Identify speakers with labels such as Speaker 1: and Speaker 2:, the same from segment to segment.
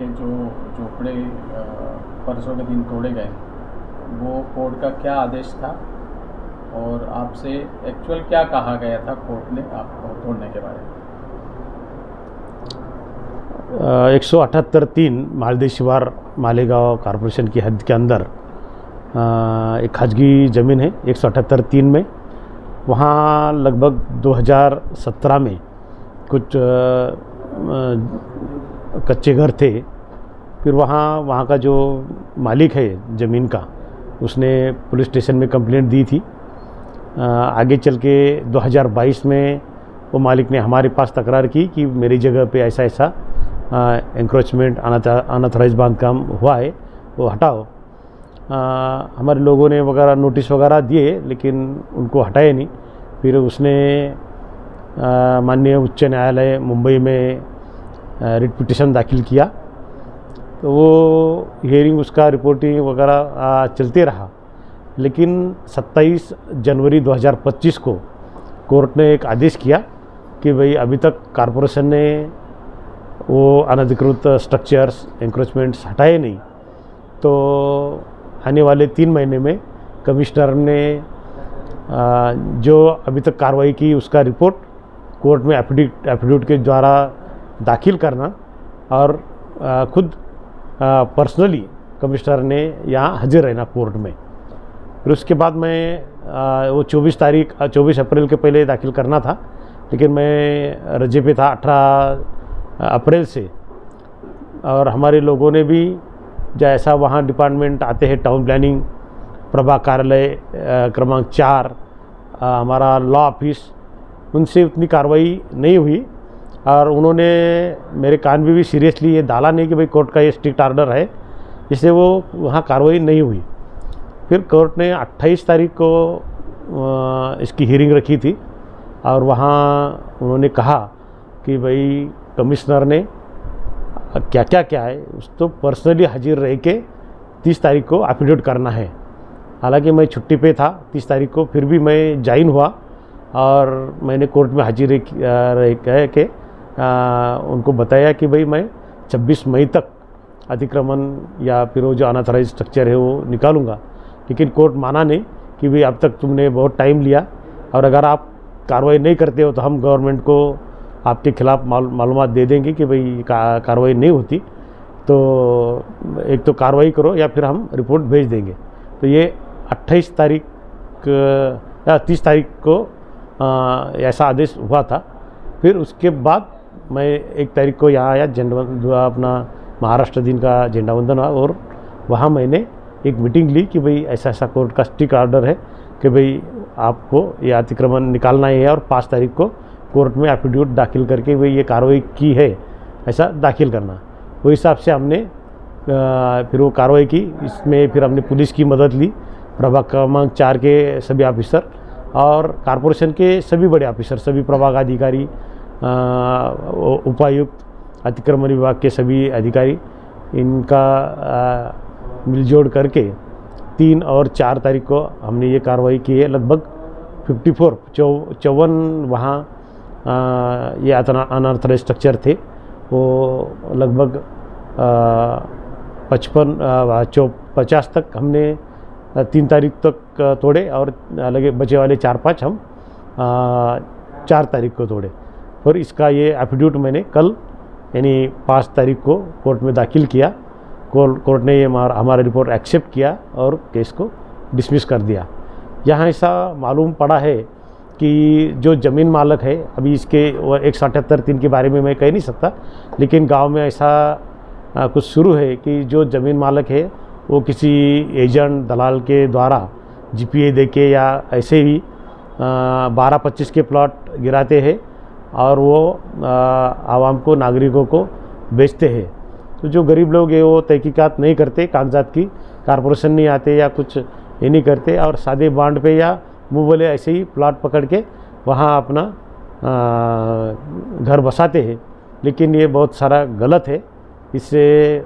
Speaker 1: के जो झोपड़े परसों के दिन तोड़े गए, वो कोर्ट का क्या आदेश था और आपसे एक्चुअल क्या कहा गया था कोर्ट ने आपको तोड़ने के बारे में?
Speaker 2: 178(3) मालदेव शिवार मालेगांव कॉरपोरेशन की हद के अंदर एक खाजगी ज़मीन है 178(3) में। वहाँ लगभग 2017 में कुछ कच्चे घर थे। फिर वहाँ का जो मालिक है ज़मीन का, उसने पुलिस स्टेशन में कंप्लेंट दी थी। आगे चल के 2022 में वो मालिक ने हमारे पास तकरार की कि मेरी जगह पे ऐसा ऐसा एंक्रोचमेंट अनऑथराइज्ड बांधकाम हुआ है, वो हटाओ। हमारे लोगों ने वगैरह नोटिस वगैरह दिए, लेकिन उनको हटाए नहीं। फिर उसने माननीय उच्च न्यायालय मुंबई में रिट पिटीशन दाखिल किया। तो वो हियरिंग, उसका रिपोर्टिंग वगैरह चलते रहा। लेकिन 27 जनवरी 2025 को कोर्ट ने एक आदेश किया कि भाई अभी तक कॉरपोरेशन ने वो अनधिकृत स्ट्रक्चर्स एंक्रोचमेंट्स हटाए नहीं, तो आने वाले 3 महीने में कमिश्नर ने जो अभी तक कार्रवाई की उसका रिपोर्ट कोर्ट में एफिडेविट के द्वारा दाखिल करना और खुद पर्सनली कमिश्नर ने यहाँ हाजिर रहना कोर्ट में। फिर उसके बाद मैं वो 24 अप्रैल के पहले दाखिल करना था, लेकिन मैं रजे पे था 18 अप्रैल से। और हमारे लोगों ने भी जैसा वहाँ डिपार्टमेंट आते हैं, टाउन प्लानिंग प्रभाग कार्यालय क्रमांक 4, हमारा लॉ ऑफिस, उनसे उतनी कार्रवाई नहीं हुई। और उन्होंने मेरे कान में भी सीरियसली ये डाला नहीं कि भाई कोर्ट का ये स्ट्रिक्ट ऑर्डर है, इससे वो वहाँ कार्रवाई नहीं हुई। फिर कोर्ट ने 28 तारीख को इसकी हियरिंग रखी थी और वहाँ उन्होंने कहा कि भाई कमिश्नर ने क्या क्या क्या है उस तो पर्सनली हाजिर रह के 30 तारीख को एफिडेविट करना है। हालांकि मैं छुट्टी पे था 30 तारीख को, फिर भी मैं ज्वाइन हुआ और मैंने कोर्ट में हाजिर रह के उनको बताया कि भाई मैं 26 मई तक अतिक्रमण या फिर वो जो अनऑथराइज्ड स्ट्रक्चर है वो निकालूंगा। लेकिन कोर्ट माना नहीं कि भाई अब तक तुमने बहुत टाइम लिया और अगर आप कार्रवाई नहीं करते हो तो हम गवर्नमेंट को आपके खिलाफ मालूमात दे देंगे कि भाई कार्रवाई नहीं होती, तो एक तो कार्रवाई करो या फिर हम रिपोर्ट भेज देंगे। तो ये 28 तारीख या 30 तारीख को ऐसा आदेश हुआ था। फिर उसके बाद मैं 1 तारीख को यहाँ आया, अपना महाराष्ट्र दिन का झंडा वंदन हुआ और वहाँ मैंने एक मीटिंग ली कि भाई ऐसा ऐसा कोर्ट का स्ट्रिक्ट ऑर्डर है कि भाई आपको ये अतिक्रमण निकालना ही है और 5 तारीख को कोर्ट में एफिडेविट दाखिल करके भाई ये कार्रवाई की है ऐसा दाखिल करना। वो हिसाब से हमने फिर वो कार्रवाई की। इसमें फिर हमने पुलिस की मदद ली, प्रभाग क्रमांक 4 के सभी ऑफिसर और कॉरपोरेशन के सभी बड़े ऑफिसर, सभी प्रभाग अधिकारी, उपायुक्त, अतिक्रमण विभाग के सभी अधिकारी, इनका मिलजोड़ करके 3 और 4 तारीख को हमने ये कार्रवाई की है। लगभग 54 वहाँ ये अनऑथराइज्ड स्ट्रक्चर थे, वो लगभग 50 तक हमने 3 तारीख तक तोड़े और लगे बचे वाले 4-5 हम 4 तारीख को तोड़े। और इसका ये एफिडेविट मैंने कल यानी 5 तारीख को कोर्ट में दाखिल किया। कोर्ट ने ये हमारा रिपोर्ट एक्सेप्ट किया और केस को डिसमिस कर दिया। यहाँ ऐसा मालूम पड़ा है कि जो ज़मीन मालक है, अभी इसके 178(3) के बारे में मैं कह नहीं सकता, लेकिन गांव में ऐसा कुछ शुरू है कि जो ज़मीन मालक है वो किसी एजेंट दलाल के द्वारा जीपीए देके या ऐसे ही 12-25 के प्लॉट गिराते हैं और वो आवाम को, नागरिकों को बेचते हैं। तो जो गरीब लोग हैं वो तहकीकात नहीं करते, कागजात की कॉरपोरेशन नहीं आते या कुछ ये नहीं करते और सादे बांड पे या मुँह बोले ऐसे ही प्लॉट पकड़ के वहाँ अपना घर बसाते हैं। लेकिन ये बहुत सारा गलत है, इससे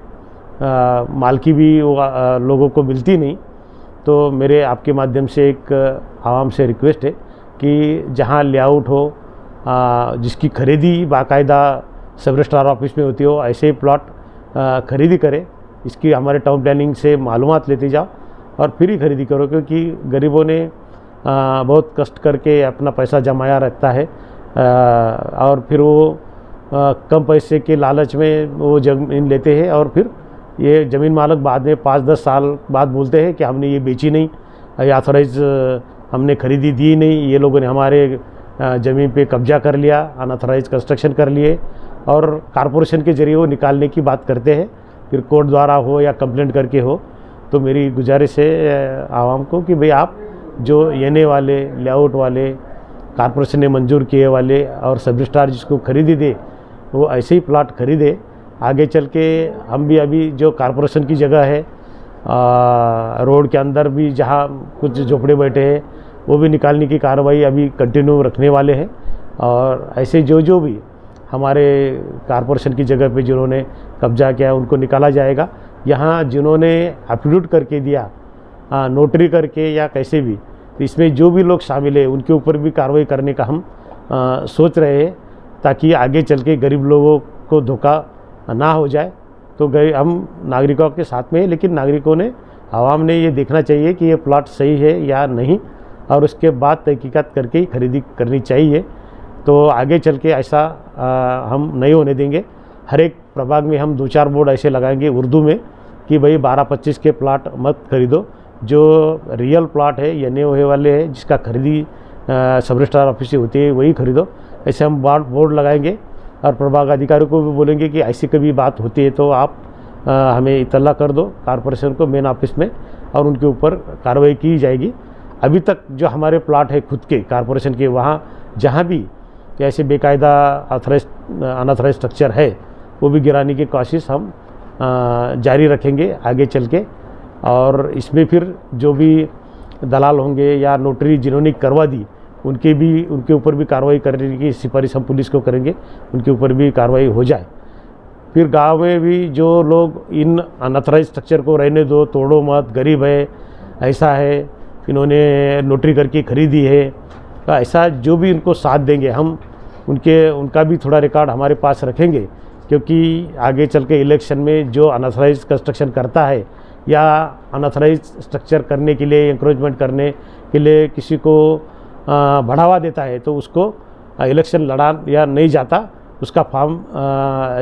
Speaker 2: मालकी भी लोगों को मिलती नहीं। तो मेरे आपके माध्यम से एक आवाम से रिक्वेस्ट है कि जहाँ लेआउट हो, जिसकी खरीदी बाकायदा सब रजिस्ट्रार ऑफिस में होती हो, ऐसे प्लॉट खरीदी करें, इसकी हमारे टाउन प्लानिंग से मालूमात लेते जाओ और फिर ही खरीदी करो, क्योंकि गरीबों ने बहुत कष्ट करके अपना पैसा जमाया रखता है और फिर वो कम पैसे के लालच में वो ज़मीन लेते हैं और फिर ये ज़मीन मालिक बाद में 5-10 साल बाद बोलते हैं कि हमने ये बेची नहीं, या ऑथराइज हमने खरीदी दी नहीं, ये लोगों ने हमारे ज़मीन पे कब्जा कर लिया, अनऑथराइज कंस्ट्रक्शन कर लिए और कारपोरेशन के ज़रिए वो निकालने की बात करते हैं, फिर कोर्ट द्वारा हो या कंप्लेंट करके हो। तो मेरी गुजारिश है आवाम को कि भाई आप जो एनए वाले, लेआउट वाले, कारपोरेशन ने मंजूर किए वाले और सब रजिस्ट्रार जिसको खरीदी दे वो ऐसे ही प्लाट खरीदे। आगे चल के हम भी अभी जो कारपोरेशन की जगह है रोड के अंदर भी जहाँ कुछ झोपड़े बैठे हैं वो भी निकालने की कार्रवाई अभी कंटिन्यू रखने वाले हैं। और ऐसे जो भी हमारे कारपोरेशन की जगह पे जिन्होंने कब्जा किया उनको निकाला जाएगा। यहाँ जिन्होंने एफिडेविट करके दिया, नोटरी करके या कैसे भी, तो इसमें जो भी लोग शामिल हैं उनके ऊपर भी कार्रवाई करने का हम सोच रहे हैं, ताकि आगे चल के गरीब लोगों को धोखा ना हो जाए। तो हम नागरिकों के साथ में हैं, लेकिन नागरिकों ने, आवाम ने ये देखना चाहिए कि ये प्लॉट सही है या नहीं, और उसके बाद तहकीकात करके ही खरीदी करनी चाहिए। तो आगे चल के ऐसा हम नहीं होने देंगे। हर एक प्रभाग में हम 2-4 बोर्ड ऐसे लगाएंगे उर्दू में कि भाई 12-25 के प्लाट मत खरीदो, जो रियल प्लाट है एनए वाले हैं जिसका खरीदी सब रजिस्ट्रार ऑफिस से होती है वही खरीदो। ऐसे हम बोर्ड लगाएंगे और प्रभाग अधिकारियों को भी बोलेंगे कि ऐसी कभी बात होती है तो आप हमें इत्तला कर दो कारपोरेशन को मेन ऑफिस में, और उनके ऊपर कार्रवाई की जाएगी। अभी तक जो हमारे प्लाट है खुद के कारपोरेशन के, वहाँ जहाँ भी ऐसे बेकायदा अनऑथराइज स्ट्रक्चर है वो भी गिराने की कोशिश हम जारी रखेंगे आगे चल के। और इसमें फिर जो भी दलाल होंगे या नोटरी जिन्होंने करवा दी उनके ऊपर भी कार्रवाई करने की सिफारिश हम पुलिस को करेंगे, उनके ऊपर भी कार्रवाई हो जाए। फिर गांव में भी जो लोग इन अनऑथराइज स्ट्रक्चर को रहने दो, तोड़ो मत, गरीब है, ऐसा है, इन्होंने नोटरी करके खरीदी है, तो ऐसा जो भी उनको साथ देंगे हम उनका भी थोड़ा रिकॉर्ड हमारे पास रखेंगे, क्योंकि आगे चल के इलेक्शन में जो अनऑथराइज कंस्ट्रक्शन करता है या अनऑथराइज स्ट्रक्चर करने के लिए, इंक्रोचमेंट करने के लिए किसी को बढ़ावा देता है तो उसको इलेक्शन लड़ा या नहीं जाता, उसका फॉर्म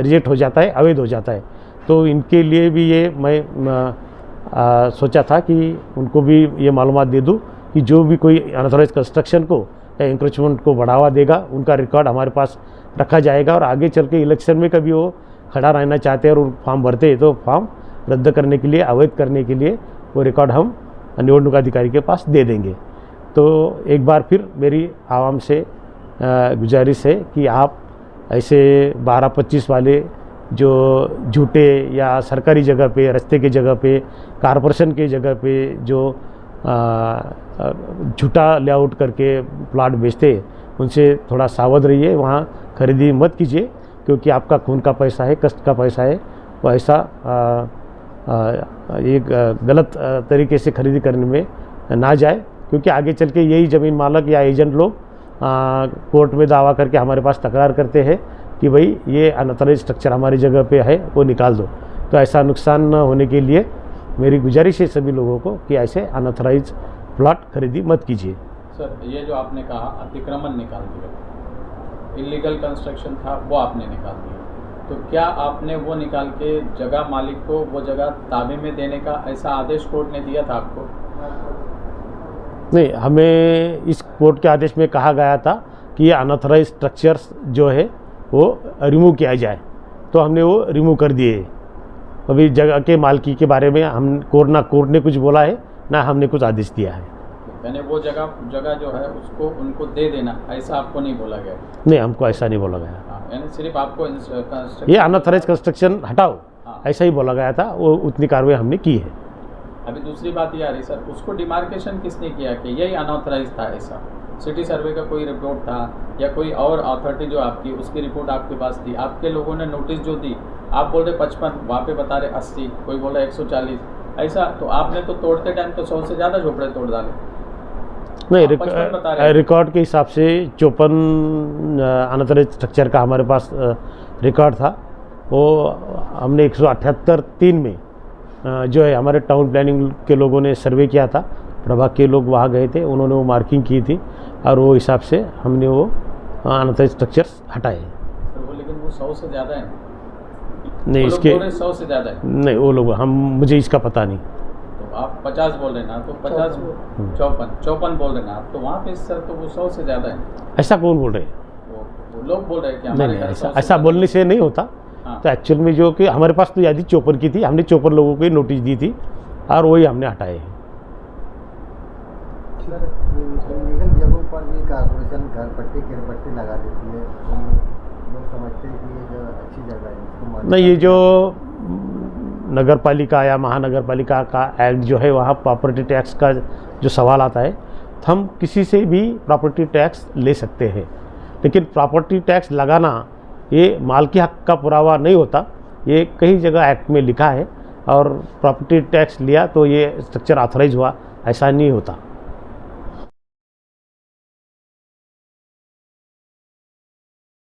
Speaker 2: रिजेक्ट हो जाता है, अवैध हो जाता है। तो इनके लिए भी ये मैं सोचा था कि उनको भी ये मालूमात दे दूँ कि जो भी कोई अनऑथराइज कंस्ट्रक्शन को या इंक्रोचमेंट को बढ़ावा देगा उनका रिकॉर्ड हमारे पास रखा जाएगा। और आगे चल के इलेक्शन में कभी वो खड़ा रहना चाहते हैं और फॉर्म भरते हैं तो फॉर्म रद्द करने के लिए, अवैध करने के लिए वो रिकॉर्ड हम निवडणूक अधिकारी के पास दे देंगे। तो एक बार फिर मेरी आवाम से गुजारिश है कि आप ऐसे 12-25 वाले जो झूठे या सरकारी जगह पे, रास्ते की जगह पे, कारपोरेशन की जगह पे जो झूठा लेआउट करके प्लाट बेचते उनसे थोड़ा सावध रहिए, वहाँ खरीदी मत कीजिए, क्योंकि आपका खून का पैसा है, कष्ट का पैसा है, वो ऐसा एक गलत तरीके से खरीदी करने में ना जाए। क्योंकि आगे चल के यही ज़मीन मालिक या एजेंट लोग कोर्ट में दावा करके हमारे पास तकरार करते हैं कि भाई ये अनऑथराइज स्ट्रक्चर हमारी जगह पे है, वो निकाल दो। तो ऐसा नुकसान न होने के लिए मेरी गुजारिश है सभी लोगों को कि ऐसे अनऑथराइज प्लॉट खरीदी मत कीजिए।
Speaker 1: सर, ये जो आपने कहा अतिक्रमण निकाल दिया, इलीगल कंस्ट्रक्शन था वो आपने निकाल दिया, तो क्या आपने वो निकाल के जगह मालिक को वो जगह ताबे में देने का ऐसा आदेश कोर्ट ने दिया था आपको?
Speaker 2: नहीं, हमें इस कोर्ट के आदेश में कहा गया था कि ये अनऑथराइज स्ट्रक्चर्स जो है वो रिमूव किया जाए, तो हमने वो रिमूव कर दिए। अभी जगह के मालिकी के बारे में हम कोर्ट ने कुछ बोला है ना हमने कुछ आदेश दिया है।
Speaker 1: यानी वो जगह जो है उसको उनको दे देना, ऐसा आपको नहीं बोला गया?
Speaker 2: नहीं, हमको ऐसा नहीं बोला गया।
Speaker 1: यानी सिर्फ आपको
Speaker 2: ये अनऑथराइज कंस्ट्रक्शन हटाओ ऐसा ही बोला गया था, वो उतनी कार्रवाई हमने की है।
Speaker 1: अभी दूसरी बात ये आ रही सर, उसको डिमार्केशन किसने किया कि यही अनऑथराइज था? ऐसा सिटी सर्वे का कोई रिपोर्ट था या कोई और अथॉरिटी जो आपकी, उसकी रिपोर्ट आपके पास थी? आपके लोगों ने नोटिस जो दी, आप बोल रहे 55, वहाँ पे बता रहे 80, कोई बोल रहा 140, ऐसा तो आपने तो तोड़ते टाइम तो 100 से ज़्यादा झोपड़े तोड़ डाले।
Speaker 2: नहीं, रिकॉर्ड के हिसाब से 54 अनऑथराइज स्ट्रक्चर का हमारे पास रिकॉर्ड था। वो हमने 178(3) में जो है हमारे टाउन प्लानिंग के लोगों ने सर्वे किया था, प्रभाग के लोग वहाँ गए थे, उन्होंने वो मार्किंग की थी और वो हिसाब से हमने वो अनऑथराइज्ड स्ट्रक्चर्स हटाए।
Speaker 1: सर वो लेकिन वो 100 से ज़्यादा है
Speaker 2: नहीं, इसके
Speaker 1: 100 से ज़्यादा है
Speaker 2: नहीं, वो लोग मुझे इसका पता नहीं।
Speaker 1: तो आप 50 बोल रहे हैं ना, तो 50 54 बोल रहे हैं ना आप, तो वहाँ पे सर तो वो 100 से ज़्यादा है।
Speaker 2: ऐसा कौन बोल रहे हैं?
Speaker 1: वो लोग बोल रहे हैं कि
Speaker 2: नहीं
Speaker 1: हमारे
Speaker 2: नहीं,
Speaker 1: घर
Speaker 2: ऐसा
Speaker 1: 100 से
Speaker 2: ऐसा बोलने से नहीं होता।
Speaker 1: हाँ।
Speaker 2: तो एक्चुअल में जो कि हमारे पास तो यादी 54 की थी, हमने 54 लोगों को नोटिस दी थी और वही हमने हटाए हैं।
Speaker 3: सर इलीगल जगहों पर भी कॉर्पोरेशन घर पट्टी केर पट्टी लगा देती है, हम लोग समझते हैं कि ये जो अच्छी जगह है इसको
Speaker 2: नहीं, ये जो नगर पालिका या महानगर पालिका का एक्ट जो है वहाँ प्रॉपर्टी टैक्स का जो सवाल आता है, तो हम किसी से भी प्रॉपर्टी टैक्स ले सकते हैं, लेकिन प्रॉपर्टी टैक्स लगाना ये मालकी हक का पुरावा नहीं होता। ये कई जगह एक्ट में लिखा है और प्रॉपर्टी टैक्स लिया तो ये स्ट्रक्चर ऑथराइज हुआ, ऐसा नहीं होता।